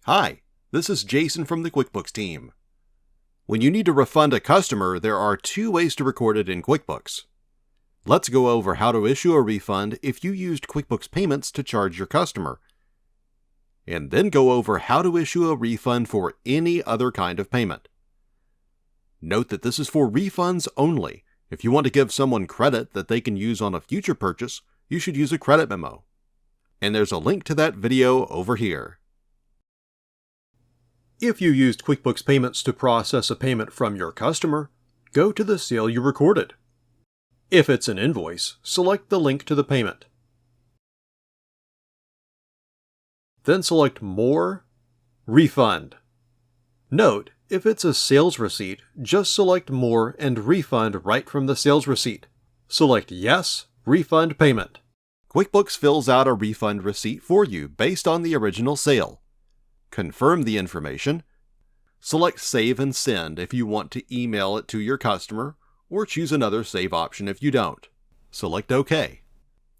Hi, this is Jason from the QuickBooks team. When you need to refund a customer, there are two ways to record it in QuickBooks. Let's go over how to issue a refund if you used QuickBooks Payments to charge your customer, and then go over how to issue a refund for any other kind of payment. Note that this is for refunds only. If you want to give someone credit that they can use on a future purchase, you should use a credit memo. And there's a link to that video over here. If you used QuickBooks Payments to process a payment from your customer, go to the sale you recorded. If it's an invoice, select the link to the payment. Then select More, Refund. Note, if it's a sales receipt, just select More and Refund right from the sales receipt. Select Yes, Refund Payment. QuickBooks fills out a refund receipt for you based on the original sale. Confirm the information. Select Save and Send if you want to email it to your customer, or choose another save option if you don't. Select OK.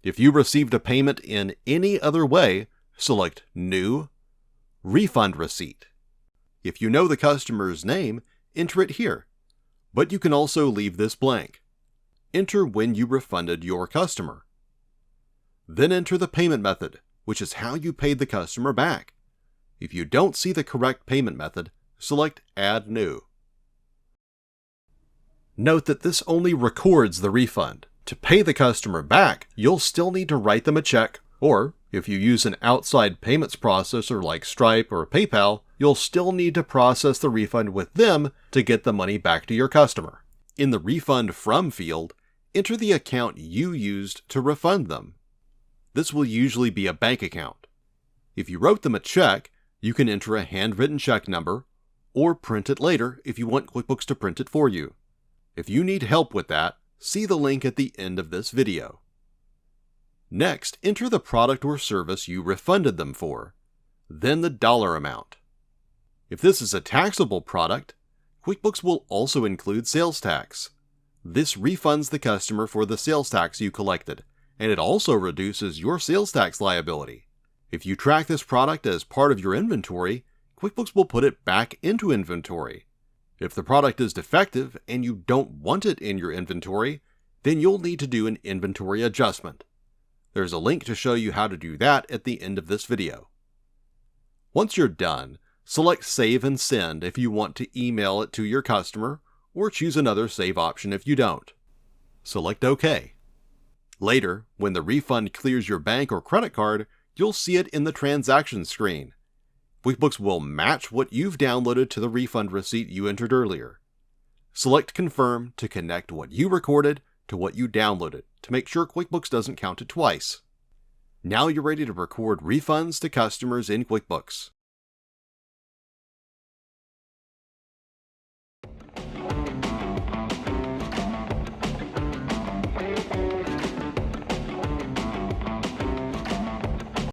If you received a payment in any other way, select New, Refund Receipt. If you know the customer's name, enter it here, but you can also leave this blank. Enter when you refunded your customer. Then enter the payment method, which is how you paid the customer back. If you don't see the correct payment method, select Add New. Note that this only records the refund. To pay the customer back, you'll still need to write them a check, or if you use an outside payments processor like Stripe or PayPal, you'll still need to process the refund with them to get the money back to your customer. In the Refund From field, enter the account you used to refund them. This will usually be a bank account. If you wrote them a check, you can enter a handwritten check number, or print it later if you want QuickBooks to print it for you. If you need help with that, see the link at the end of this video. Next, enter the product or service you refunded them for, then the dollar amount. If this is a taxable product, QuickBooks will also include sales tax. This refunds the customer for the sales tax you collected, and it also reduces your sales tax liability. If you track this product as part of your inventory, QuickBooks will put it back into inventory. If the product is defective and you don't want it in your inventory, then you'll need to do an inventory adjustment. There's a link to show you how to do that at the end of this video. Once you're done, select Save and Send if you want to email it to your customer, or choose another save option if you don't. Select OK. Later, when the refund clears your bank or credit card, you'll see it in the transactions screen. QuickBooks will match what you've downloaded to the refund receipt you entered earlier. Select Confirm to connect what you recorded to what you downloaded to make sure QuickBooks doesn't count it twice. Now you're ready to record refunds to customers in QuickBooks.